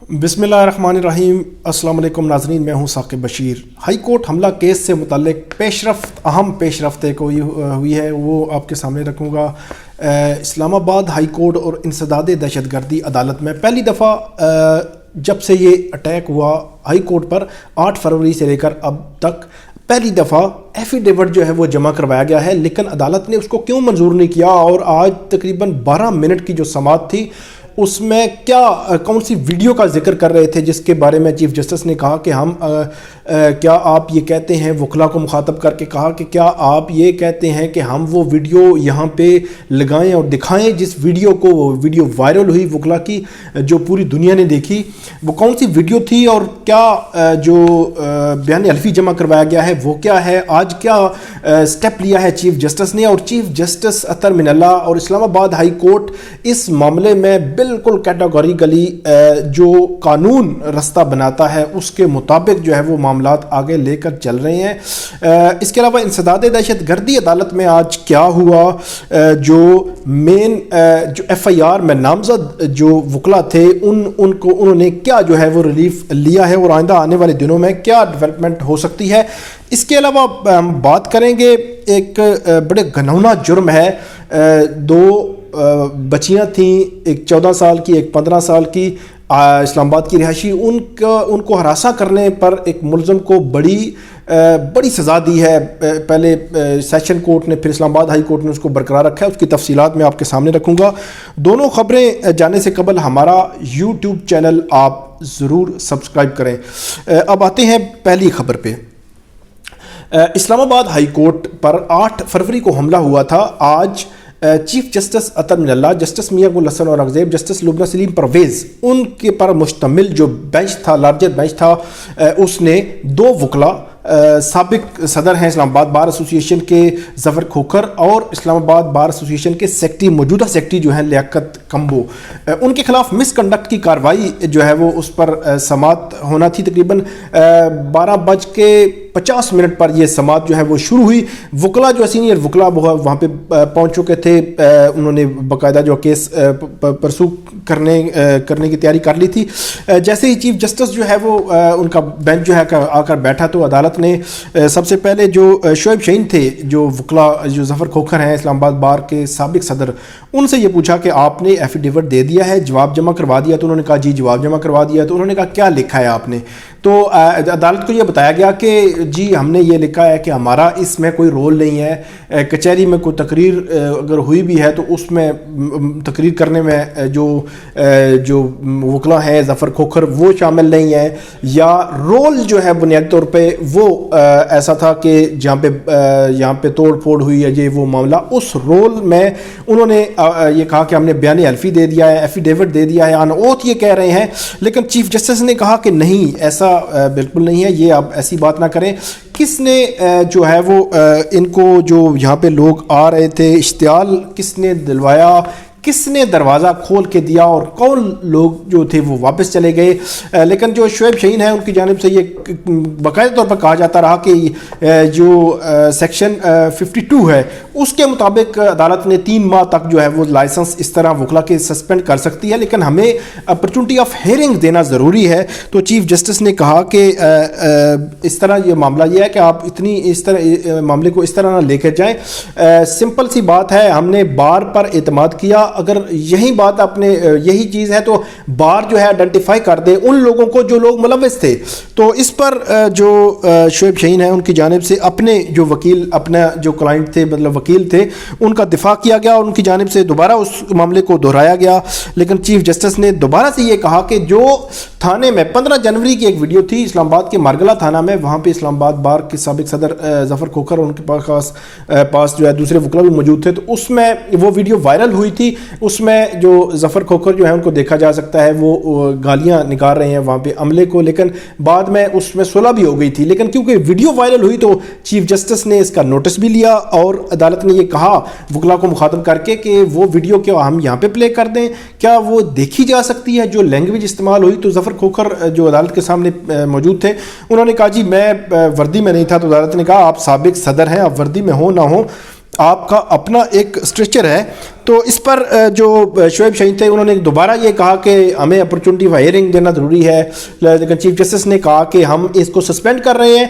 बिस्मिल्लाहिर्रहमानिर्रहीम। अस्सलाम वालेकुम नाज़रीन, मैं हूं साकिब बशीर। हाई कोर्ट हमला केस से मुतल्लिक अहम पेशरफ्त एक हुई है, वो आपके सामने रखूँगा। इस्लामाबाद हाई कोर्ट और इंसदाद दहशतगर्दी अदालत में पहली दफ़ा जब से ये अटैक हुआ हाई कोर्ट पर 8 फरवरी से लेकर अब तक पहली दफ़ा एफिडेविट जो है वो जमा करवाया गया है, लेकिन अदालत ने उसको क्यों मंजूर नहीं किया। और आज तकरीबन 12 मिनट की जो समाअत थी उसमें कौन सी वीडियो का जिक्र कर रहे थे, जिसके बारे में चीफ जस्टिस ने कहा कि क्या आप ये कहते हैं, वकला को मुखातब करके कहा कि क्या आप ये कहते हैं कि हम वो वीडियो यहाँ पे लगाएं और दिखाएं जिस वीडियो को वीडियो वायरल हुई वकला की, जो पूरी दुनिया ने देखी, वो कौन सी वीडियो थी और क्या जो बयान हल्फी जमा करवाया गया है वो क्या है। आज क्या स्टेप लिया है चीफ जस्टिस ने, और चीफ जस्टिस अतर मिनल्ला और इस्लामाबाद हाई कोर्ट इस मामले में बिल्कुल कैटेगोरिकली जो कानून रास्ता बनाता है उसके मुताबिक जो है वो मामलात आगे लेकर चल रहे हैं। इसके अलावा इंसदाद दहशतगर्दी अदालत में आज क्या हुआ, जो मेन जो FIR में नामजद जो वकला थे उन्होंने क्या जो है वो रिलीफ लिया है और आइंदा आने वाले दिनों में क्या डेवलपमेंट हो सकती है। इसके अलावा हम बात करेंगे, एक बड़े घिनौना जुर्म है, 2 बच्चियां थीं, एक 14 साल की एक 15 साल की, इस्लामाबाद की रिहायशी, उनको हरासा करने पर एक मुलज़म को बड़ी सज़ा दी है। पहले सेशन कोर्ट ने, फिर इस्लामाबाद हाई कोर्ट ने उसको बरकरार रखा है। उसकी तफसीलात मैं आपके सामने रखूँगा। दोनों ख़बरें जाने से कबल हमारा यूट्यूब चैनल आप ज़रूर सब्सक्राइब करें। अब आते हैं पहली खबर पे। इस्लामाबाद हाई कोर्ट पर 8 फरवरी को हमला हुआ था। आज चीफ जस्टिस अतर मिनल्ला, जस्टिस मियां गुल हसन औरंगज़ेब, जस्टिस लुबना सलीम परवेज़, उनके पर मुश्तमिल जो बेंच था, लार्जर बेंच था, उसने 2 वकला, साबिक सदर हैं इस्लामाबाद बार एसोसिएशन के ज़फ़र खोखर और इस्लामाबाद बार एसोसिएशन के सेक्रेटरी, मौजूदा सेक्रेटरी जो हैं लियाकत कम्बो, उनके खिलाफ मिसकंडक्ट की कार्रवाई जो है वो उस पर समाअत होना थी। तकरीबन 12:50 पर यह समाअत जो है वो शुरू हुई। वकला जो सीनियर वकला वहाँ पे पहुँच चुके थे, उन्होंने बाकायदा जो केस परसू करने की तैयारी कर ली थी। जैसे ही चीफ जस्टिस जो है वो उनका बेंच जो है आकर बैठा तो अदालत ने सबसे पहले जो शोएब शहीन थे, जो वकला जो ज़फ़र खोखर हैं इस्लामाबाद बार के साबिक सदर, उनसे ये पूछा कि आपने एफिडेविट दे दिया है, जवाब जमा करवा दिया? तो उन्होंने कहा जी जवाब जमा करवा दिया। तो उन्होंने कहा क्या लिखा है आपने? तो अदालत को ये बताया गया कि जी हमने ये लिखा है कि हमारा इसमें कोई रोल नहीं है, कचहरी में कोई तकरीर अगर हुई भी है तो उसमें तकरीर करने में जो वकला हैं ज़फ़र खोखर वो शामिल नहीं है, या रोल जो है बुनियादी तौर पे वो ऐसा था कि यहाँ पे तोड़ फोड़ हुई है ये वो मामला, उस रोल में उन्होंने ये कहा कि हमने बयान हल्फी दे दिया है, एफिडेविट दे दिया है, अनओथ ये कह रहे हैं। लेकिन चीफ जस्टिस ने कहा कि नहीं, ऐसा बिल्कुल नहीं है, ये आप ऐसी बात ना करें। किसने जो है वो इनको जो यहाँ पे लोग आ रहे थे, इश्तियाल किसने दिलवाया, किसने दरवाज़ा खोल के दिया और कौन लोग जो थे वो वापस चले गए। लेकिन जो शोएब शहीन है उनकी जानिब से ये बाकायदा तौर पर कहा जाता रहा कि जो सेक्शन 52 है उसके मुताबिक अदालत ने 3 माह तक जो है वो लाइसेंस इस तरह वकला के सस्पेंड कर सकती है, लेकिन हमें अपॉर्चुनिटी ऑफ हियरिंग देना ज़रूरी है। तो चीफ जस्टिस ने कहा कि इस तरह ये मामला ये है कि आप इस तरह मामले को इस तरह ना लेकर जाएँ। सिंपल सी बात है, हमने बार पर एतमाद किया, अगर यही बात आपने यही चीज़ है तो बार जो है आइडेंटिफाई कर दे उन लोगों को जो लोग मुलव्वस थे। तो इस पर जो शोएब शहीन है उनकी जानिब से अपने जो वकील, अपना जो क्लाइंट थे मतलब वकील थे, उनका दिफा किया गया और उनकी जानिब से दोबारा उस मामले को दोहराया गया। लेकिन चीफ जस्टिस ने दोबारा से ये कहा कि जो थाने में 15 जनवरी की एक वीडियो थी इस्लामाबाद के मारगला थाना में, वहाँ पे इस्लामाबाद बार के साबिक सदर ज़फ़र खोखर और उनके पास जो है दूसरे वकला भी मौजूद थे, तो उसमें वो वीडियो वायरल हुई थी। उसमें जो ज़फ़र खोखर जो है उनको देखा जा सकता है वो गालियां निकाल रहे हैं वहाँ पे अमले को, लेकिन बाद में उसमें सुलह भी हो गई थी। लेकिन क्योंकि वीडियो वायरल हुई तो चीफ जस्टिस ने इसका नोटिस भी लिया और अदालत ने ये कहा वकला को मुखातब करके कि वो वीडियो क्या हम यहाँ पे प्ले कर दें, क्या वो देखी जा सकती है? जो लैंग्वेज इस्तेमाल हुई, तो ज़फ़र खोखर जो अदालत के सामने मौजूद थे उन्होंने कहा जी मैं वर्दी में नहीं था। तो अदालत ने कहा आप साबिक सदर हैं, आप वर्दी में हो ना हो, आपका अपना एक स्ट्रेचर है, تو اس پر جو شعیب شاہین تھے انہوں نے دوبارہ یہ کہا کہ ہمیں اپرچونٹی آف ہیئرنگ دینا ضروری ہے، لیکن چیف جسٹس نے کہا کہ ہم اس کو سسپینڈ کر رہے ہیں،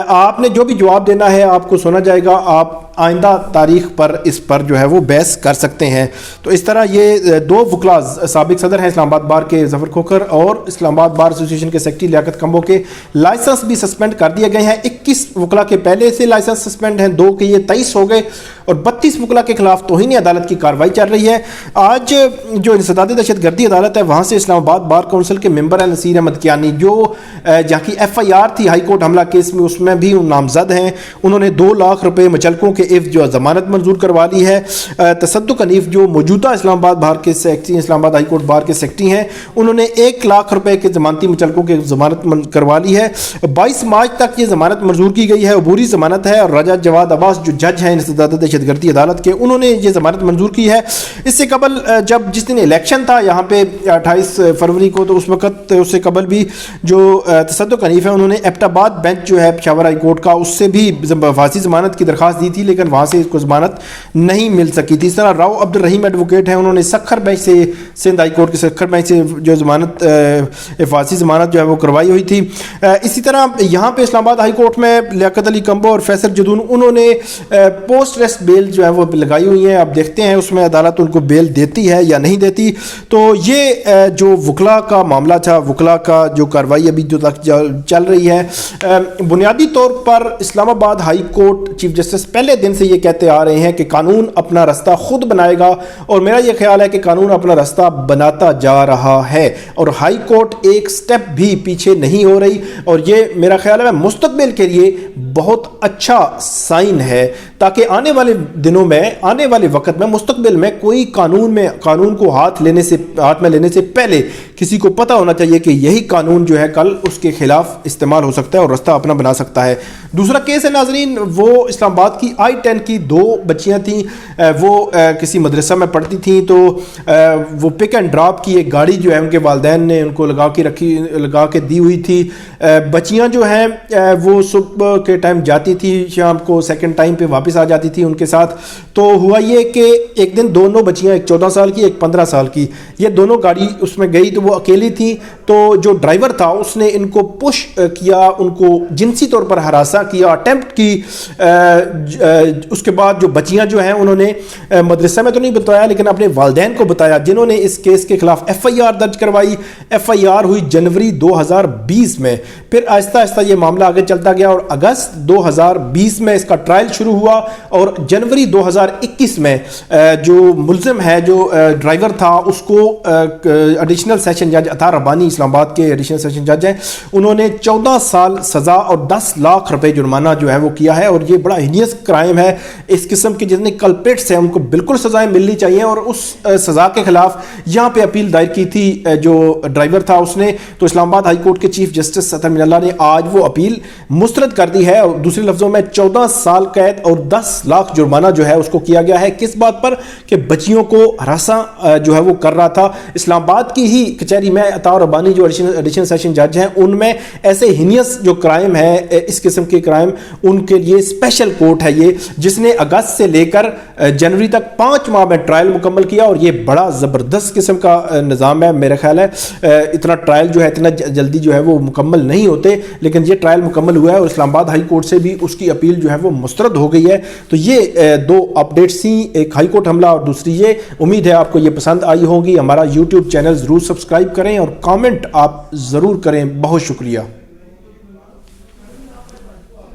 آپ نے جو بھی جواب دینا ہے آپ کو سنا جائے گا، آپ آئندہ تاریخ پر اس پر جو ہے وہ بحث کر سکتے ہیں۔ تو اس طرح یہ دو وکلاء سابق صدر ہیں اسلام آباد بار کے ظفر کھوکھر اور اسلام آباد بار ایسوسی ایشن کے سیکرٹری لیاقت کمبو کے لائسنس بھی سسپینڈ کر دیے گئے ہیں۔ 21 وکلاء کے پہلے سے لائسنس سسپینڈ ہیں، 2 کے یہ 23 ہو گئے، اور 32 وکلاء کے خلاف توہین عدالت کی کارروائی چل رہی ہے۔ آج جو انسداد دہشت گردی عدالت ہے وہاں سے اسلام آباد بار کونسل کے ممبر ہیں نصیر احمد کیانی، جو جہاں کی FIR تھی ہائی کورٹ حملہ کیس میں، اس میں بھی نامزد ہیں، انہوں نے 2 لاکھ روپے مچلکوں کے عفظ جو ضمانت منظور کروا لی ہے۔ تصدق حنیف جو موجودہ اسلام آباد بار کے سیکرٹری، اسلام آباد ہائی کورٹ بار کے سیکرٹری ہیں، انہوں نے 1 لاکھ روپے کے ضمانتی مچلکوں کے ضمانت کروا لی ہے۔ 22 مارچ تک یہ ضمانت منظور کی گئی ہے، عبوری ضمانت ہے، اور راجہ جواد عباس جو جج ہیں انسداد دہشت گردی عدالت کے، انہوں نے یہ ضمانت منظور کی ہے۔ اس سے قبل جس دن الیکشن تھا یہاں پہ 28 فروری کو، تو اس وقت اس سے قبل بھی جو تصدق حنیف ہے انہوں نے ایبٹ آباد بینچ جو ہے پشاور ہائی کورٹ کا، اس سے بھی فاسí ضمانت کی درخواست دی تھی، لیکن وہاں سے اس کو ضمانت نہیں مل سکی تھی۔ اس طرح راؤ عبد الرحیم ایڈوکیٹ ہیں، انہوں نے سکھر بینچ سے، سندھ ہائی کورٹ کے سکھر بینچ سے جو ضمانت فاسí ضمانت جو ہے وہ کروائی ہوئی تھی۔ اسی طرح یہاں پہ اسلام آباد ہائی کورٹ میں لیاقت علی کمبو اور فیصل جدون انہوں نے پوسٹ ریسٹ بیل جو ہے وہ لگائی ہوئی ہیں، اب دیکھتے ہیں اس میں عدالت ان کو بیل دیتی ہے یا نہیں دیتی۔ تو یہ جو وکلاء کا معاملہ تھا، وکلاء کا جو کارروائی ابھی جو تک چل رہی ہے، بنیادی طور پر اسلام آباد ہائی کورٹ چیف جسٹس پہلے دن سے یہ کہتے آ رہے ہیں کہ قانون اپنا رستہ خود بنائے گا، اور میرا یہ خیال ہے کہ قانون اپنا رستہ بناتا جا رہا ہے، اور ہائی کورٹ ایک سٹیپ بھی پیچھے نہیں ہو رہی، اور یہ میرا خیال ہے مستقبل کے لیے بہت اچھا سائن ہے، تاکہ آنے والے دنوں میں، آنے والے وقت میں، مستقبل میں کوئی قانون کو ہاتھ میں لینے سے پہلے کسی کو پتہ ہونا چاہیے کہ یہی قانون جو ہے کل اس کے خلاف استعمال ہو سکتا ہے اور رستہ اپنا بنا سکتا ہے۔ دوسرا کیس ہے ناظرین، وہ اسلام آباد کی I-10 کی 2 بچیاں تھیں، وہ کسی مدرسہ میں پڑھتی تھیں، تو وہ پک اینڈ ڈراپ کی ایک گاڑی جو ہے ان کے والدین نے ان کو لگا کے دی ہوئی تھی۔ بچیاں جو ہیں وہ صبح کے ٹائم جاتی تھی، شام کو سیکنڈ ٹائم پہ واپس آ جاتی تھی ان کے ساتھ۔ تو ہوا یہ کہ ایک دن دونوں بچیاں، ایک 14 سال کی ایک 15 سال کی، یہ دونوں گاڑی اس میں گئی تو وہ اکیلی تھی، تو جو ڈرائیور تھا اس نے ان کو پش کیا، ان کو جنسی طور پر ہراساں کیا، اٹیمپٹ کی۔ اس کے بعد جو بچیاں جو ہیں انہوں نے مدرسہ میں تو نہیں بتایا لیکن اپنے والدین کو بتایا، جنہوں نے اس کیس کے خلاف FIR درج کروائی۔ FIR ہوئی جنوری 2020 میں، پھر آہستہ آہستہ یہ معاملہ آگے چلتا گیا، اور اگست 2020 میں اس کا ٹرائل شروع ہوا، اور جنوری 2021 میں جو ملزم ہے، جو ڈرائیور تھا، اس کو ایڈیشنل سیشن جج عطا ربانی اسلام آباد کے ایڈیشنل سیشن جج ہیں، انہوں نے 14 سال سزا اور 10 لاکھ روپے جرمانہ جو ہے وہ کیا ہے، اور یہ بڑا ہینیس کرائم ہے۔ اس قسم کے جتنے کلپریٹس ہیں ان کو بالکل سزائیں ملنی چاہیے، اور اس سزا کے خلاف یہاں پہ اپیل دائر کی تھی جو ڈرائیور تھا اس نے، تو اسلام آباد ہائی کورٹ کے چیف جسٹس عطا من اللہ نے آج وہ اپیل مسترد کر دی ہے، اور دوسرے لفظوں میں 14 سال قید اور 10 لاکھ جرمانہ جو ہے اس کو کیا گیا ہے۔ کس بات پر؟ کہ بچیوں کو ہراساں جو ہے وہ کر رہا تھا۔ اسلام آباد کی ہی کچہری میں عطا ربانی جو ایڈیشنل سیشن جج ہیں، ان میں ایسے ہینیس جو کرائم ہے، اس قسم کے کرائم، ان کے لیے اسپیشل کورٹ ہے یہ، جس نے اگست سے لے کر جنوری تک 5 ماہ میں ٹرائل مکمل کیا، اور یہ بڑا زبردست قسم کا نظام ہے۔ میرا خیال ہے اتنا ٹرائل جو ہے اتنا جلدی جو ہے وہ مکمل نہیں ہوتے، لیکن یہ ٹرائل مکمل ہوا ہے، اور اسلام آباد ہائی کورٹ سے بھی اس کی اپیل جو ہے وہ مسترد ہو گئی ہے۔ تو یہ 2 اپڈیٹس تھیں، ایک ہائی کورٹ حملہ اور دوسری یہ۔ امید ہے آپ کو یہ پسند آئی ہوگی۔ ہمارا YouTube چینل ضرور سبسکرائب کریں اور کامنٹ آپ ضرور کریں۔ بہت شکریہ۔